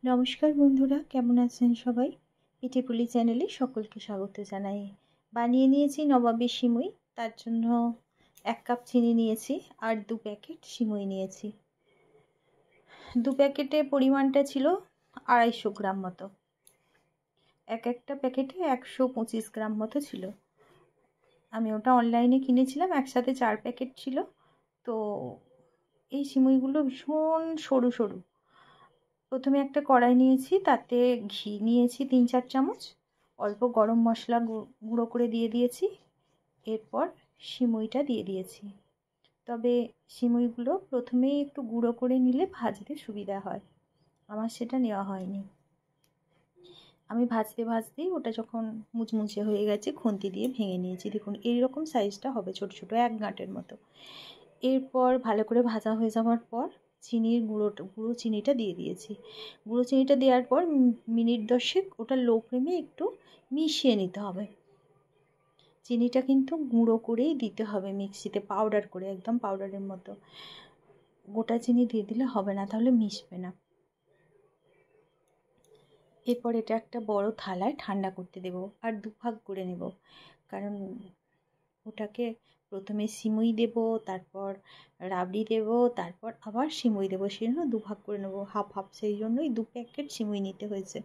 নমস্কার বন্ধুরা, কেমন আছেন সবাই? পিঠেপুলি চ্যানেলে সকলকে স্বাগত জানাই। বানিয়ে নিয়েছি নবাবের সিমুই। তার জন্য 1 কাপ চিনি নিয়েছি আর 2 প্যাকেট সিমুই নিয়েছি। 2 প্যাকেটে পরিমাণটা ছিল 250 গ্রাম মতো। একটা প্যাকেটে 125 গ্রাম মতো ছিল। আমি ওটা অনলাইনে কিনেছিলাম, একসাথে 4 প্যাকেট ছিল। তো এই সিমুইগুলো ভীষণ সরু সরু। প্রথমে একটা কড়াই নিয়েছি, তাতে ঘি নিয়েছি 3-4 চামচ, অল্প গরম মশলা গুঁড়ো করে দিয়ে দিয়েছি। এরপর সিমুইটা দিয়ে দিয়েছি। তবে সিমুইগুলো প্রথমেই একটু গুঁড়ো করে নিলে ভাজতে সুবিধা হয়। আমার সেটা নেওয়া হয়নি। আমি ভাজতে ভাজতেই ওটা যখন মুচমুচে হয়ে গেছে, খুন্তি দিয়ে ভেঙে নিয়েছি। দেখুন এইরকম সাইজটা হবে, ছোট ছোট 1 গাঁটের মতো। এরপর ভালো করে ভাজা হয়ে যাওয়ার পর গুঁড়ো চিনিটা দিয়ে দিয়েছি। গুঁড়ো চিনিটা দেওয়ার পর মিনিট 10 ওটা লো ফ্লেমে একটু মিশিয়ে নিতে হবে। চিনিটা কিন্তু গুঁড়ো করেই দিতে হবে, মিক্সিতে পাউডার করে, একদম পাউডারের মতো। গোটা চিনি দিয়ে দিলে হবে না, তাহলে মিশবে না। এরপর এটা একটা বড় থালায় ঠান্ডা করতে দেব আর 2 ভাগ করে নেব। কারণ ওটাকে প্রথমে সিমুই দেব, তারপর রাবড়ি দেব, তারপর আবার সিমুই দেব। সেই জন্য 2 ভাগ করে নেব, হাফ হাফ। সেই জন্যই 2 প্যাকেট সিমুই নিতে হয়েছে,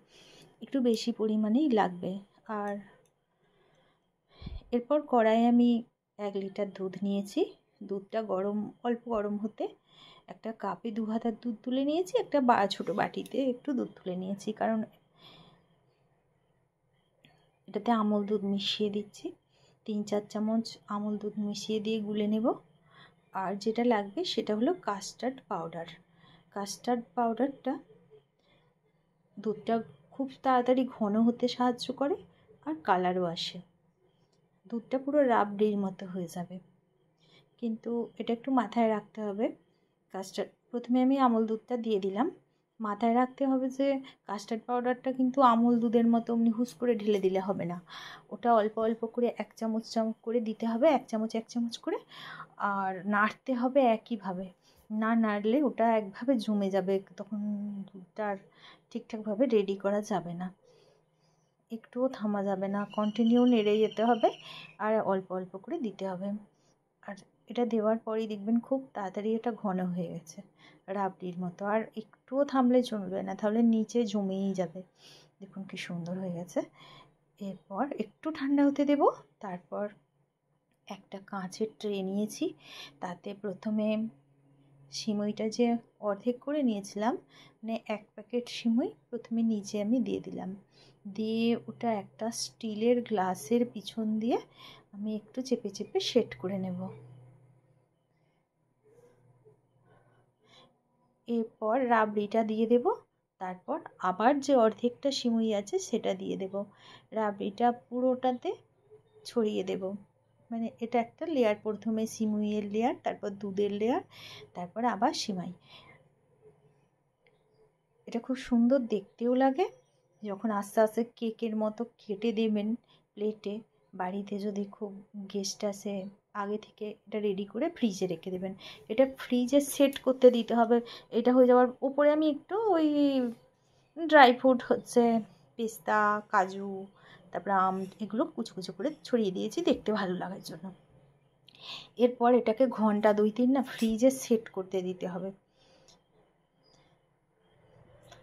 একটু বেশি পরিমাণেই লাগবে। আর এরপর কড়াইয়ে আমি 1 লিটার দুধ নিয়েছি। দুধটা অল্প গরম হতে একটা কাপে 2 হাতা দুধ তুলে নিয়েছি। একটা ছোট বাটিতে একটু দুধ তুলে নিয়েছি, কারণ এটাতে আমল দুধ মিশিয়ে দিচ্ছি। 3-4 চামচ আমল দুধ মিশিয়ে দিয়ে গুলে নেব। আর যেটা লাগবে সেটা হলো কাস্টার্ড পাউডার। কাস্টার্ড পাউডারটা দুধটা খুব তাড়াতাড়ি ঘন হতে সাহায্য করে আর কালারও আসে। দুধটা পুরো রাবড়ির মতো হয়ে যাবে, কিন্তু এটা একটু মাথায় রাখতে হবে। প্রথমে আমি আমল দুধটা দিয়ে দিলাম। মাথায় রাখতে হবে যে কাস্টার্ড পাউডারটা কিন্তু আমল দুধের মতো অমনি হুস করে ঢেলে দিলে হবে না। ওটা অল্প অল্প করে 1 চামচ করে দিতে হবে, 1 চামচ করে। আর নাড়তে হবে একইভাবে। না নাড়লে ওটা একভাবে জমে যাবে, তখন দুধটা আর ঠিকঠাকভাবে রেডি করা যাবে না। একটুও থামা যাবে না, কন্টিনিউ নেড়ে যেতে হবে আর অল্প অল্প করে দিতে হবে। আর এটা দেওয়ার পরেই দেখবেন খুব তাড়াতাড়ি এটা ঘন হয়ে গেছে, রাবড়ির মতো। আর একটুও থামলে চলবে না, তাহলে নিচে জমেই যাবে। দেখুন কি সুন্দর হয়ে গেছে। এরপর একটু ঠান্ডা হতে দেব। তারপর একটা কাঁচের ট্রে নিয়েছি, তাতে প্রথমে সিমুইটা যে অর্ধেক করে নিয়েছিলাম, মানে 1 প্যাকেট সিমুই প্রথমে নিচে আমি দিয়ে দিলাম। দিয়ে ওটা একটা স্টিলের গ্লাসের পিছন দিয়ে আমি একটু চেপে চেপে সেট করে নেব। এরপর রাবড়িটা দিয়ে দেব। তারপর আবার যে অর্ধেকটা সিমুই আছে সেটা দিয়ে দেব। রাবড়িটা পুরোটাতে ছড়িয়ে দেব। মানে এটা একটা লেয়ার, প্রথমে সিমুইয়ের লেয়ার, তারপর দুধের লেয়ার, তারপর আবার সিমাই। এটা খুব সুন্দর দেখতেও লাগে। যখন আস্তে আস্তে কেকের মতো কেটে দেবেন প্লেটে, বাড়িতে যদি খুব গেস্ট আসে, আগে থেকে এটা রেডি করে ফ্রিজে রেখে দেবেন। এটা ফ্রিজে সেট করতে দিতে হবে। এটা হয়ে যাওয়ার উপরে আমি একটু ওই ড্রাই ফ্রুট হচ্ছে পেস্তা, কাজু, তারপর আম, এগুলো কুচো কুচো করে ছড়িয়ে দিয়েছি দেখতে ভালো লাগার জন্য। এরপর এটাকে ঘন্টা 2-3 না ফ্রিজে সেট করতে দিতে হবে।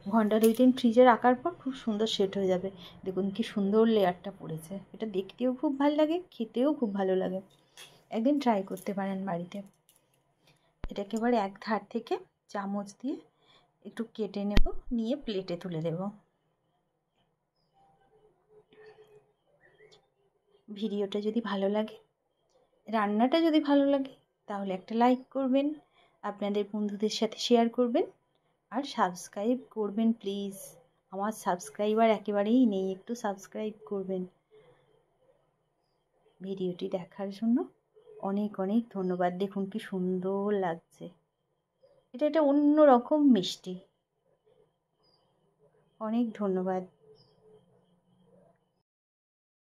ঘন্টা 2-3 ফ্রিজে রাখার পর খুব সুন্দর সেট হয়ে যাবে। দেখুন কি সুন্দর লেয়ারটা পড়েছে। এটা দেখতেও খুব ভালো লাগে, খেতেও খুব ভালো লাগে। একদিন ট্রাই করতে পারেন বাড়িতে। এটাকে এবার এক ধার থেকে চামচ দিয়ে একটু কেটে নেব, নিয়ে প্লেটে তুলে দেব। ভিডিওটা যদি ভালো লাগে, রান্নাটা যদি ভালো লাগে, তাহলে একটা লাইক করবেন, আপনাদের বন্ধুদের সাথে শেয়ার করবেন আর সাবস্ক্রাইব করবেন প্লিজ। আমার সাবস্ক্রাইবার একেবারেই নেই, একটু সাবস্ক্রাইব করবেন। ভিডিওটি দেখার জন্য অনেক অনেক ধন্যবাদ। দেখুন কি সুন্দর লাগছে। এটা একটা অন্যরকম মিষ্টি। অনেক ধন্যবাদ।